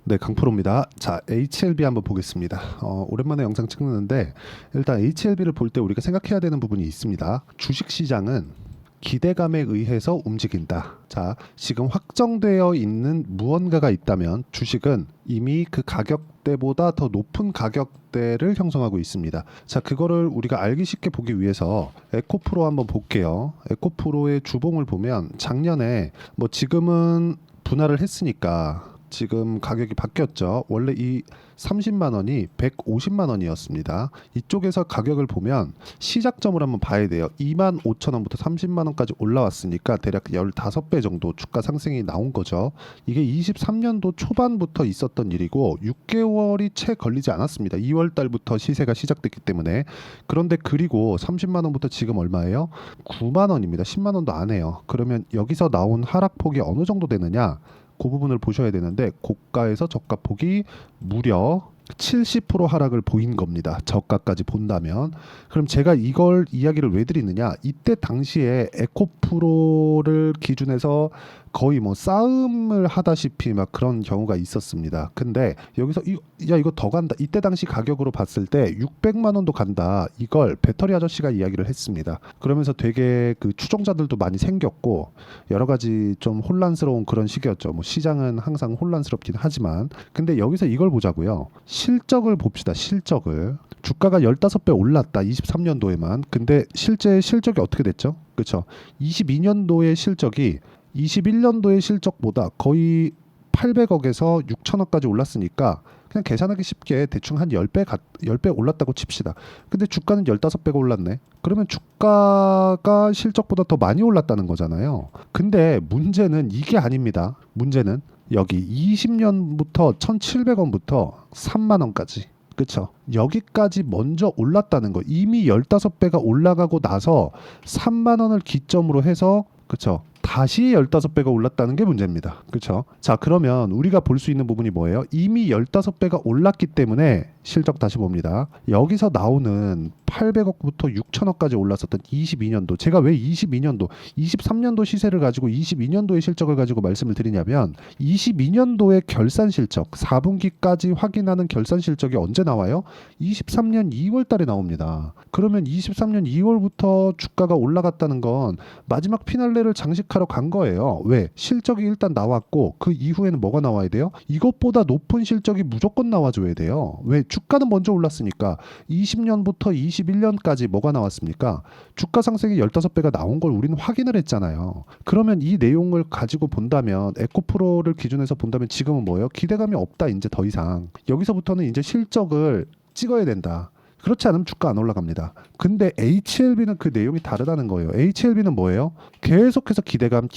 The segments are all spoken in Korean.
네, 강프로입니다. 자, HLB 한번 보겠습니다. 오랜만에 영상 찍는데 일단 HLB를 볼 때 우리가 생각해야 되는 부분이 있습니다. 주식시장은 기대감에 의해서 움직인다. 자, 지금 확정되어 있는 무언가가 있다면 주식은 이미 그 가격대보다 더 높은 가격대를 형성하고 있습니다. 자, 그거를 우리가 알기 쉽게 보기 위해서 에코프로 한번 볼게요. 에코프로의 주봉을 보면 작년에 뭐 지금은 분할을 했으니까 지금 가격이 바뀌었죠. 원래 이 30만 원이 150만 원이었습니다. 이쪽에서 가격을 보면 시작점을 한번 봐야 돼요. 2만 5천 원부터 30만 원까지 올라왔으니까 대략 15배 정도 주가 상승이 나온 거죠. 이게 23년도 초반부터 있었던 일이고 6개월이 채 걸리지 않았습니다. 2월 달부터 시세가 시작됐기 때문에. 그런데 그리고 30만 원부터 지금 얼마예요? 9만 원입니다. 10만 원도 안 해요. 그러면 여기서 나온 하락폭이 어느 정도 되느냐? 그 부분을 보셔야 되는데 고가에서 저가폭이 무려 70% 하락을 보인 겁니다. 저가까지 본다면. 그럼 제가 이걸 이야기를 왜 드리느냐? 이때 당시에 에코프로를 기준해서 거의 뭐 싸움을 하다시피 막 그런 경우가 있었습니다. 근데 여기서 야 이거 더 간다. 이때 당시 가격으로 봤을 때 600만 원도 간다. 이걸 배터리 아저씨가 이야기를 했습니다. 그러면서 되게 그 추종자들도 많이 생겼고 여러 가지 좀 혼란스러운 그런 시기였죠. 뭐 시장은 항상 혼란스럽긴 하지만 근데 여기서 이걸 보자고요. 실적을 봅시다. 실적을. 주가가 15배 올랐다. 23년도에만. 근데 실제 실적이 어떻게 됐죠? 그렇죠. 22년도의 실적이 21년도의 실적보다 거의 800억에서 6천억까지 올랐으니까 그냥 계산하기 쉽게 대충 한 10배 올랐다고 칩시다. 근데 주가는 15배가 올랐네. 그러면 주가가 실적보다 더 많이 올랐다는 거잖아요. 근데 문제는 이게 아닙니다. 문제는 여기 20년부터 1,700원부터 3만 원까지. 그쵸. 여기까지 먼저 올랐다는 거. 이미 15배가 올라가고 나서 3만 원을 기점으로 해서 그쵸. 다시 15배가 올랐다는 게 문제입니다. 그렇죠? 자, 그러면 우리가 볼 수 있는 부분이 뭐예요? 이미 15배가 올랐기 때문에 실적 다시 봅니다. 여기서 나오는 800억부터 6천억까지 올랐었던 22년도. 제가 왜 22년도, 23년도 시세를 가지고 22년도의 실적을 가지고 말씀을 드리냐면 22년도의 결산 실적, 4분기까지 확인하는 결산 실적이 언제 나와요? 23년 2월 달에 나옵니다. 그러면 23년 2월부터 주가가 올라갔다는 건 마지막 피날레를 장식하러 간 거예요. 왜? 실적이 일단 나왔고 그 이후에는 뭐가 나와야 돼요? 이것보다 높은 실적이 무조건 나와줘야 돼요. 왜? 주가는 먼저 올랐으니까 20년부터 21년까지 뭐가 나왔습니까? 주가 상승이 15배가 나온 걸 우리는 확인을 했잖아요. 그러면 이 내용을 가지고 본다면 에코프로를 기준해서 본다면 지금은 뭐예요? 기대감이 없다. 이제 더 이상. 여기서부터는 이제 실적을 찍어야 된다. 그렇지 않으면 주가 안 올라갑니다. 근데 HLB는 그 내용이 다르다는 거예요. HLB는 뭐예요? 계속해서 기대감.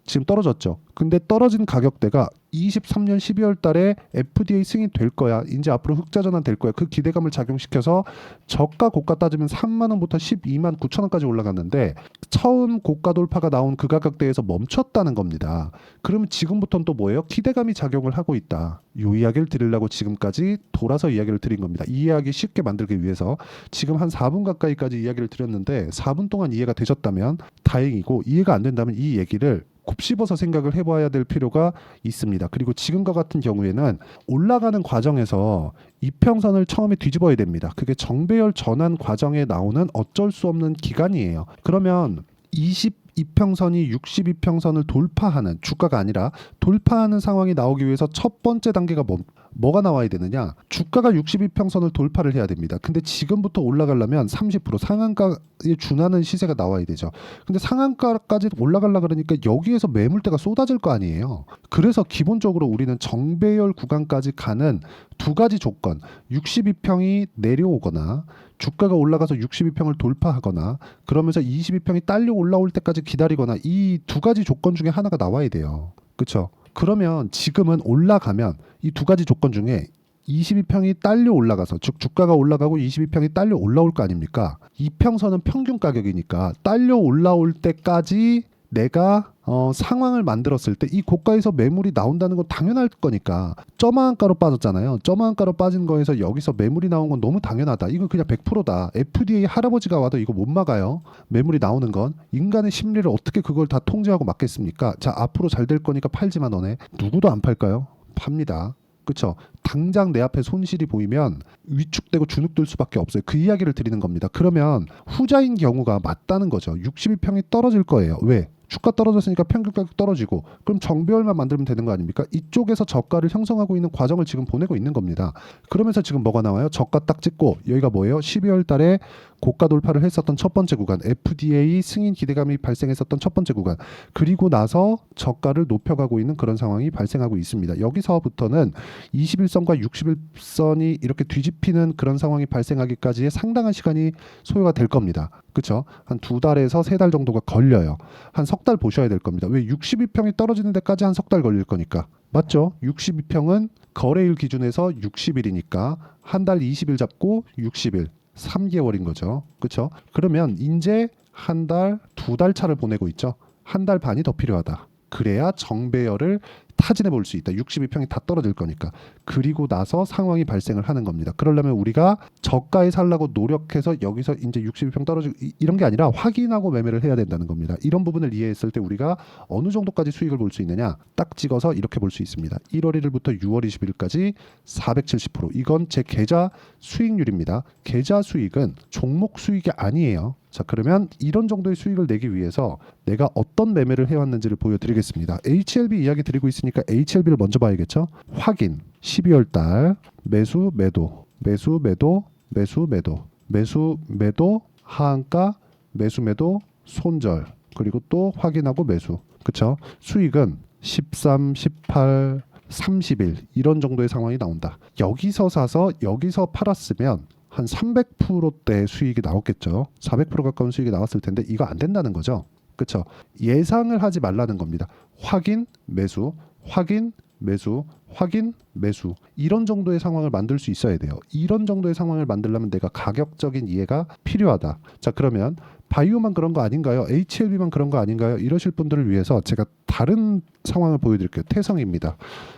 지금 떨어졌죠. 근데 떨어진 가격대가 23년 12월 달에 FDA 승인 될 거야. 이제 앞으로 흑자 전환 될 거야. 그 기대감을 작용시켜서 저가 고가 따지면 3만 원부터 12만 9천 원까지 올라갔는데 처음 고가 돌파가 나온 그 가격대에서 멈췄다는 겁니다. 그러면 지금부터는 또 뭐예요? 기대감이 작용을 하고 있다. 이 이야기를 드리려고 지금까지 돌아서 이야기를 드린 겁니다. 이 이야기 쉽게 만들기 위해서 지금 한 4분 가까이까지 이야기를 드렸는데 4분 동안 이해가 되셨다면 다행이고 이해가 안 된다면 이 얘기를 곱씹어서 생각을 해봐야 될 필요가 있습니다. 그리고 지금과 같은 경우에는 올라가는 과정에서 이평선을 처음에 뒤집어야 됩니다. 그게 정배열 전환 과정에 나오는 어쩔 수 없는 기간이에요. 그러면 22평선이 62평선을 돌파하는 주가가 아니라 돌파하는 상황이 나오기 위해서 첫 번째 단계가 뭐가 나와야 되느냐? 주가가 62평선을 돌파를 해야 됩니다. 근데 지금부터 올라가려면 30% 상한가에 준하는 시세가 나와야 되죠. 근데 상한가까지 올라가려 그러니까 여기에서 매물대가 쏟아질 거 아니에요. 그래서 기본적으로 우리는 정배열 구간까지 가는 두 가지 조건, 62평이 내려오거나 주가가 올라가서 62평을 돌파하거나 그러면서 22평이 딸려 올라올 때까지 기다리거나 이 두 가지 조건 중에 하나가 나와야 돼요. 그렇죠? 그러면 지금은 올라가면 이 두 가지 조건 중에 22평이 딸려 올라가서 즉 주가가 올라가고 22평이 딸려 올라올 거 아닙니까? 이평선은 평균 가격이니까 딸려 올라올 때까지 내가 상황을 만들었을 때 이 고가에서 매물이 나온다는 건 당연할 거니까 점화한가로 빠졌잖아요. 점화한가로 빠진 거에서 여기서 매물이 나온 건 너무 당연하다. 이건 그냥 100%다. FDA 할아버지가 와도 이거 못 막아요. 매물이 나오는 건 인간의 심리를 어떻게 그걸 다 통제하고 막겠습니까? 자, 앞으로 잘 될 거니까 팔지만 너네 누구도 안 팔까요? 팝니다. 그렇죠? 당장 내 앞에 손실이 보이면 위축되고 주눅들 수밖에 없어요. 그 이야기를 드리는 겁니다. 그러면 후자인 경우가 맞다는 거죠. 62평이 떨어질 거예요. 왜? 주가 떨어졌으니까 평균 가격 떨어지고 그럼 정배열만 만들면 되는 거 아닙니까? 이쪽에서 저가를 형성하고 있는 과정을 지금 보내고 있는 겁니다. 그러면서 지금 뭐가 나와요? 저가 딱 찍고 여기가 뭐예요? 12월 달에 고가 돌파를 했었던 첫 번째 구간, FDA 승인 기대감이 발생했었던 첫 번째 구간, 그리고 나서 저가를 높여가고 있는 그런 상황이 발생하고 있습니다. 여기서부터는 21선과 60일선이 이렇게 뒤집히는 그런 상황이 발생하기까지의 상당한 시간이 소요가 될 겁니다. 그렇죠? 한 2달에서 3달 정도가 걸려요. 한 석 달 보셔야 될 겁니다. 왜? 62평이 떨어지는 데까지 한 석 달 걸릴 거니까. 맞죠? 62평은 거래일 기준에서 60일이니까 한 달 20일 잡고 60일 3개월인 거죠. 그렇죠? 그러면 이제 한 달, 2달 차를 보내고 있죠. 한 달 반이 더 필요하다. 그래야 정배열을 타진해 볼 수 있다. 62평이 다 떨어질 거니까. 그리고 나서 상황이 발생을 하는 겁니다. 그러려면 우리가 저가에 살라고 노력해서 여기서 이제 62평 떨어지고 이런 게 아니라 확인하고 매매를 해야 된다는 겁니다. 이런 부분을 이해했을 때 우리가 어느 정도까지 수익을 볼 수 있느냐 딱 찍어서 이렇게 볼 수 있습니다. 1월 1일부터 6월 20일까지 470%. 이건 제 계좌 수익률입니다. 계좌 수익은 종목 수익이 아니에요. 자, 그러면 이런 정도의 수익을 내기 위해서 내가 어떤 매매를 해왔는지를 보여드리겠습니다. HLB 이야기 드리고 있으니까 HLB를 먼저 봐야겠죠. 확인 12월 달 매수 매도 매수 매도 매수 매도 매수 매도 하한가 매수 매도 손절 그리고 또 확인하고 매수. 그쵸? 수익은 13, 18, 30일 이런 정도의 상황이 나온다. 여기서 사서 여기서 팔았으면 한 300%대 수익이 나왔겠죠. 400% 가까운 수익이 나왔을 텐데 이거 안 된다는 거죠. 그렇죠? 예상을 하지 말라는 겁니다. 확인, 매수, 확인, 매수, 확인, 매수. 이런 정도의 상황을 만들 수 있어야 돼요. 이런 정도의 상황을 만들려면 내가 가격적인 이해가 필요하다. 자, 그러면 바이오만 그런 거 아닌가요? HLB만 그런 거 아닌가요? 이러실 분들을 위해서 제가 다른 상황을 보여드릴게요. 태성입니다.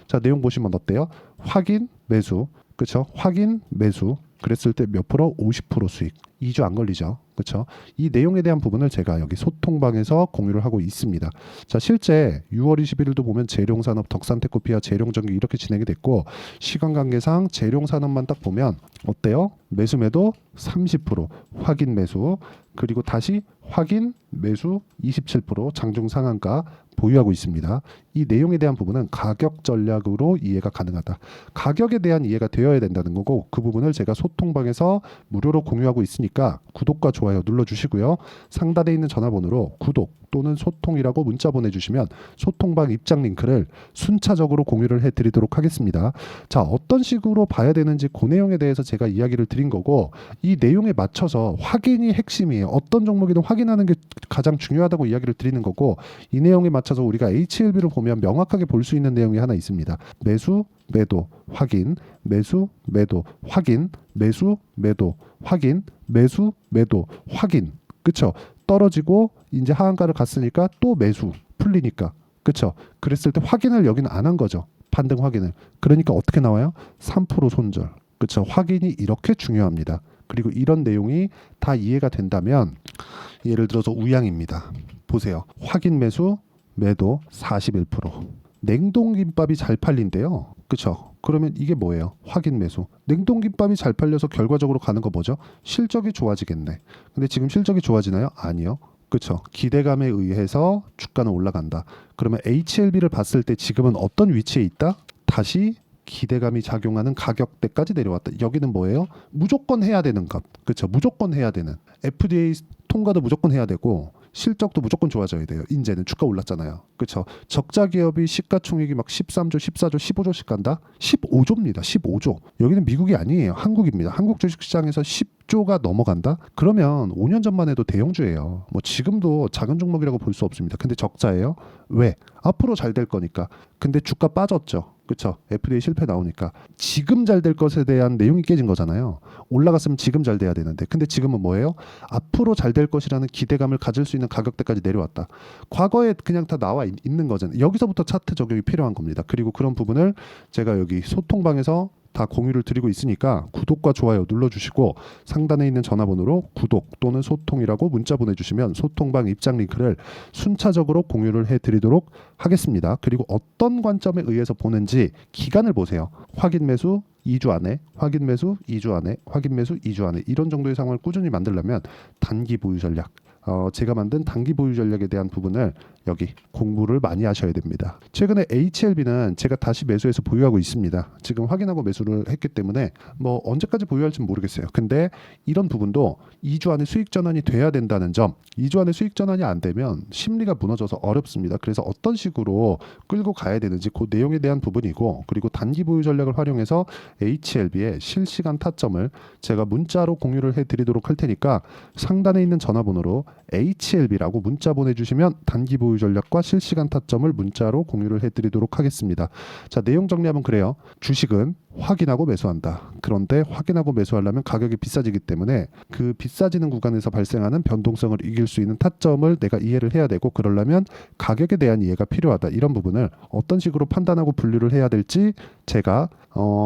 자, 내용 보시면 어때요? 확인, 매수. 그렇죠? 확인, 매수. 그랬을 때 몇 프로? 50% 수익. 2주 안 걸리죠. 그렇죠? 이 내용에 대한 부분을 제가 여기 소통방에서 공유를 하고 있습니다. 자, 실제 6월 21일도 보면 재룡산업, 덕산테코피아, 재룡전기 이렇게 진행이 됐고 시간 관계상 재룡산업만 딱 보면 어때요? 매수 매도 30%, 확인 매수, 그리고 다시 확인 매수 27% 장중 상한가 보유하고 있습니다. 이 내용에 대한 부분은 가격 전략으로 이해가 가능하다. 가격에 대한 이해가 되어야 된다는 거고 그 부분을 제가 소통방에서 무료로 공유하고 있으니까 구독과 좋아요 눌러주시고요. 상단에 있는 전화번호로 구독 또는 소통이라고 문자 보내주시면 소통방 입장 링크를 순차적으로 공유를 해드리도록 하겠습니다. 자, 어떤 식으로 봐야 되는지 그 내용에 대해서 제가 이야기를 드린 거고 이 내용에 맞춰서 확인이 핵심이에요. 어떤 종목이든 확인하는 게 가장 중요하다고 이야기를 드리는 거고 이 내용에 맞춰서 우리가 HLB를 보면 명확하게 볼 수 있는 내용이 하나 있습니다. 매수, 매도, 확인, 매수, 매도, 확인, 매수, 매도, 확인, 매수, 매도, 확인. 그쵸? 떨어지고 이제 하한가를 갔으니까 또 매수 풀리니까. 그쵸? 그랬을 때 확인을 여기는 안 한 거죠. 반등 확인을. 그러니까 어떻게 나와요? 3% 손절. 그쵸? 확인이 이렇게 중요합니다. 그리고 이런 내용이 다 이해가 된다면 예를 들어서 우양입니다. 보세요. 확인 매수, 매도 41%. 냉동김밥이 잘 팔린대요. 그쵸? 그러면 이게 뭐예요? 확인 매수. 냉동김밥이 잘 팔려서 결과적으로 가는 거 뭐죠? 실적이 좋아지겠네. 근데 지금 실적이 좋아지나요? 아니요. 그쵸? 기대감에 의해서 주가는 올라간다. 그러면 HLB를 봤을 때 지금은 어떤 위치에 있다? 다시 기대감이 작용하는 가격대까지 내려왔다. 여기는 뭐예요? 무조건 해야 되는 것. 그쵸? 무조건 해야 되는. FDA 통과도 무조건 해야 되고 실적도 무조건 좋아져야 돼요. 이제는 주가 올랐잖아요. 그렇죠? 적자 기업이 시가총액이 막 13조, 14조, 15조씩 간다? 15조입니다. 15조. 여기는 미국이 아니에요. 한국입니다. 한국 주식시장에서 10조가 넘어간다? 그러면 5년 전만 해도 대형주예요. 뭐 지금도 작은 종목이라고 볼 수 없습니다. 근데 적자예요? 왜? 앞으로 잘 될 거니까. 근데 주가 빠졌죠. 그렇죠? FDA 실패 나오니까 지금 잘 될 것에 대한 내용이 깨진 거잖아요. 올라갔으면 지금 잘 돼야 되는데 근데 지금은 뭐예요? 앞으로 잘 될 것이라는 기대감을 가질 수 있는 가격대까지 내려왔다. 과거에 그냥 다 나와 있는 거잖아요. 여기서부터 차트 적용이 필요한 겁니다. 그리고 그런 부분을 제가 여기 소통방에서 다 공유를 드리고 있으니까 구독과 좋아요 눌러주시고 상단에 있는 전화번호로 구독 또는 소통이라고 문자 보내주시면 소통방 입장 링크를 순차적으로 공유를 해드리도록 하겠습니다. 그리고 어떤 관점에 의해서 보는지 기간을 보세요. 확인 매수 2주 안에, 확인 매수 2주 안에, 확인 매수 2주 안에, 이런 정도의 상황을 꾸준히 만들려면 단기 보유 전략, 제가 만든 단기 보유 전략에 대한 부분을 여기 공부를 많이 하셔야 됩니다. 최근에 HLB는 제가 다시 매수해서 보유하고 있습니다. 지금 확인하고 매수를 했기 때문에 뭐 언제까지 보유할지 모르겠어요. 근데 이런 부분도 2주 안에 수익 전환이 돼야 된다는 점, 2주 안에 수익 전환이 안 되면 심리가 무너져서 어렵습니다. 그래서 어떤 식으로 끌고 가야 되는지 그 내용에 대한 부분이고, 그리고 단기 보유 전략을 활용해서 HLB의 실시간 타점을 제가 문자로 공유를 해드리도록 할 테니까 상단에 있는 전화번호로 HLB라고 문자 보내주시면 단기 보유 전략과 실시간 타점을 문자로 공유를 해드리도록 하겠습니다. 자, 내용 정리하면 그래요. 주식은 확인하고 매수한다. 그런데 확인하고 매수하려면 가격이 비싸지기 때문에 그 비싸지는 구간에서 발생하는 변동성을 이길 수 있는 타점을 내가 이해를 해야 되고, 그러려면 가격에 대한 이해가 필요하다. 이런 부분을 어떤 식으로 판단하고 분류를 해야 될지 제가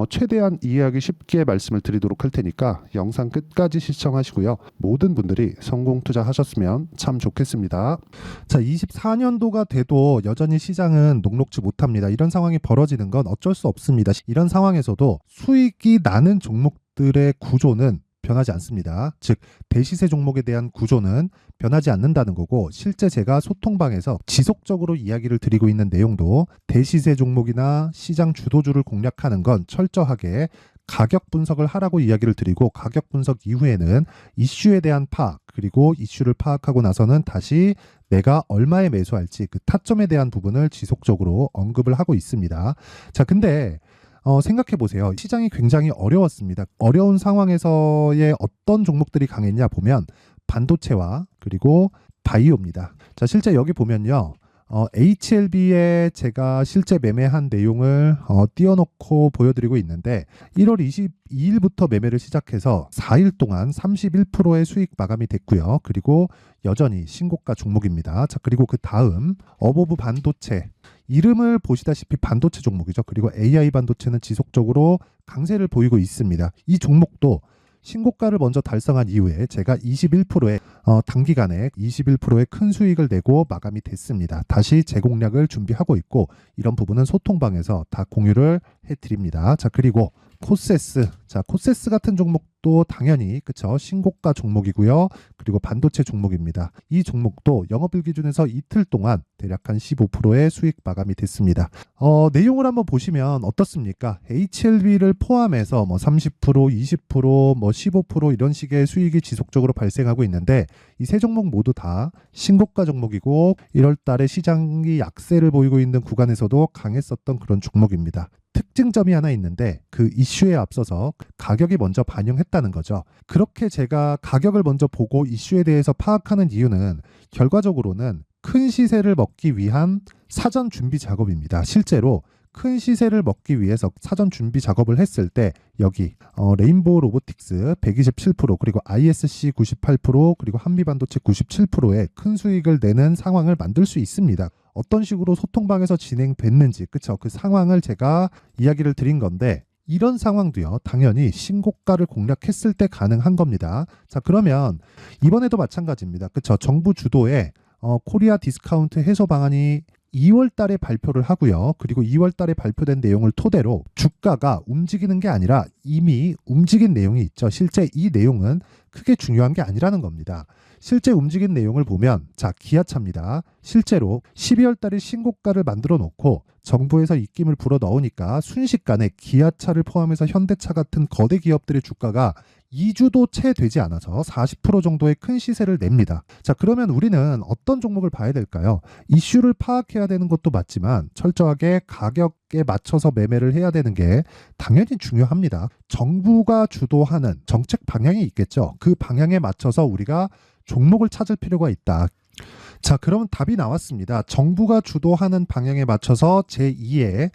최대한 이해하기 쉽게 말씀을 드리도록 할 테니까 영상 끝까지 시청하시고요. 모든 분들이 성공 투자하셨으면 참 좋겠습니다. 자, 24년도가 돼도 여전히 시장은 녹록지 못합니다. 이런 상황이 벌어지는 건 어쩔 수 없습니다. 이런 상황에서도 수익이 나는 종목들의 구조는 변하지 않습니다. 즉 대시세 종목에 대한 구조는 변하지 않는다는 거고, 실제 제가 소통방에서 지속적으로 이야기를 드리고 있는 내용도 대시세 종목이나 시장 주도주를 공략하는 건 철저하게 가격 분석을 하라고 이야기를 드리고, 가격 분석 이후에는 이슈에 대한 파악, 그리고 이슈를 파악하고 나서는 다시 내가 얼마에 매수할지 그 타점에 대한 부분을 지속적으로 언급을 하고 있습니다. 자, 근데 생각해 보세요. 시장이 굉장히 어려웠습니다. 어려운 상황에서의 어떤 종목들이 강했냐 보면 반도체와 그리고 바이오입니다. 자, 실제 여기 보면요. HLB에 제가 실제 매매한 내용을 띄워놓고 보여드리고 있는데 1월 22일부터 매매를 시작해서 4일 동안 31%의 수익 마감이 됐고요. 그리고 여전히 신고가 종목입니다. 자, 그리고 그 다음 어보브 반도체, 이름을 보시다시피 반도체 종목이죠. 그리고 AI 반도체는 지속적으로 강세를 보이고 있습니다. 이 종목도 신고가를 먼저 달성한 이후에 제가 21%의 단기간에 21%의 큰 수익을 내고 마감이 됐습니다. 다시 재공략을 준비하고 있고, 이런 부분은 소통방에서 다 공유를 해드립니다. 자, 그리고 코세스, 자, 코세스 같은 종목도 당연히 그쵸, 신고가 종목이고요. 그리고 반도체 종목입니다. 이 종목도 영업일 기준에서 이틀 동안 대략 한 15%의 수익 마감이 됐습니다. 내용을 한번 보시면 어떻습니까? HLB를 포함해서 뭐 30%, 20%, 뭐 15% 이런 식의 수익이 지속적으로 발생하고 있는데, 이 세 종목 모두 다 신고가 종목이고 1월 달에 시장이 약세를 보이고 있는 구간에서도 강했었던 그런 종목입니다. 특징점이 하나 있는데 그 이슈에 앞서서 가격이 먼저 반영했다는 거죠. 그렇게 제가 가격을 먼저 보고 이슈에 대해서 파악하는 이유는 결과적으로는 큰 시세를 먹기 위한 사전 준비 작업입니다. 실제로 큰 시세를 먹기 위해서 사전 준비 작업을 했을 때 여기 레인보우 로보틱스 127%, 그리고 ISC 98%, 그리고 한미반도체 97%의 큰 수익을 내는 상황을 만들 수 있습니다. 어떤 식으로 소통방에서 진행됐는지, 그쵸? 그 상황을 제가 이야기를 드린 건데, 이런 상황도요, 당연히 신고가를 공략했을 때 가능한 겁니다. 자, 그러면 이번에도 마찬가지입니다. 그쵸? 정부 주도의 코리아 디스카운트 해소 방안이 2월 달에 발표를 하고요. 그리고 2월 달에 발표된 내용을 토대로 주가가 움직이는 게 아니라 이미 움직인 내용이 있죠. 실제 이 내용은 크게 중요한 게 아니라는 겁니다. 실제 움직인 내용을 보면, 자, 기아차입니다. 실제로 12월 달에 신고가를 만들어 놓고 정부에서 입김을 불어 넣으니까 순식간에 기아차를 포함해서 현대차 같은 거대 기업들의 주가가 2주도 채 되지 않아서 40% 정도의 큰 시세를 냅니다. 자, 그러면 우리는 어떤 종목을 봐야 될까요? 이슈를 파악해야 되는 것도 맞지만 철저하게 가격에 맞춰서 매매를 해야 되는 게 당연히 중요합니다. 정부가 주도하는 정책 방향이 있겠죠. 그 방향에 맞춰서 우리가 종목을 찾을 필요가 있다. 자, 그러면 답이 나왔습니다. 정부가 주도하는 방향에 맞춰서 제2의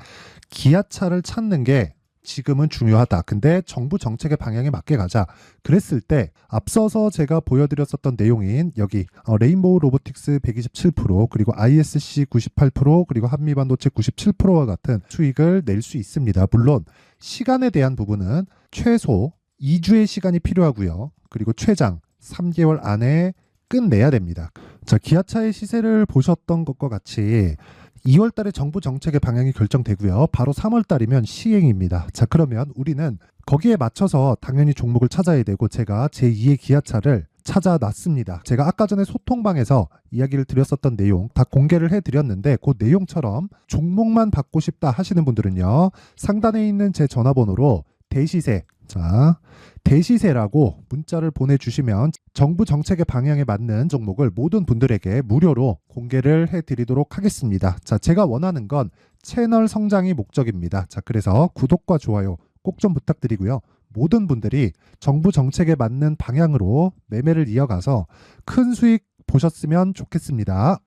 기아차를 찾는 게 지금은 중요하다. 근데 정부 정책의 방향에 맞게 가자. 그랬을 때 앞서서 제가 보여드렸었던 내용인 여기 레인보우 로보틱스 127% 그리고 ISC 98% 그리고 한미반도체 97%와 같은 수익을 낼 수 있습니다. 물론 시간에 대한 부분은 최소 2주의 시간이 필요하고요. 그리고 최장 3개월 안에 끝내야 됩니다. 자, 기아차의 시세를 보셨던 것과 같이 2월 달에 정부 정책의 방향이 결정되고요. 바로 3월 달이면 시행입니다. 자, 그러면 우리는 거기에 맞춰서 당연히 종목을 찾아야 되고 제가 제2의 기아차를 찾아놨습니다. 제가 아까 전에 소통방에서 이야기를 드렸었던 내용 다 공개를 해드렸는데 그 내용처럼 종목만 받고 싶다 하시는 분들은요. 상단에 있는 제 전화번호로 대시세, 자, 대시세라고 문자를 보내주시면 정부 정책의 방향에 맞는 종목을 모든 분들에게 무료로 공개를 해드리도록 하겠습니다. 자, 제가 원하는 건 채널 성장이 목적입니다. 자, 그래서 구독과 좋아요 꼭 좀 부탁드리고요. 모든 분들이 정부 정책에 맞는 방향으로 매매를 이어가서 큰 수익 보셨으면 좋겠습니다.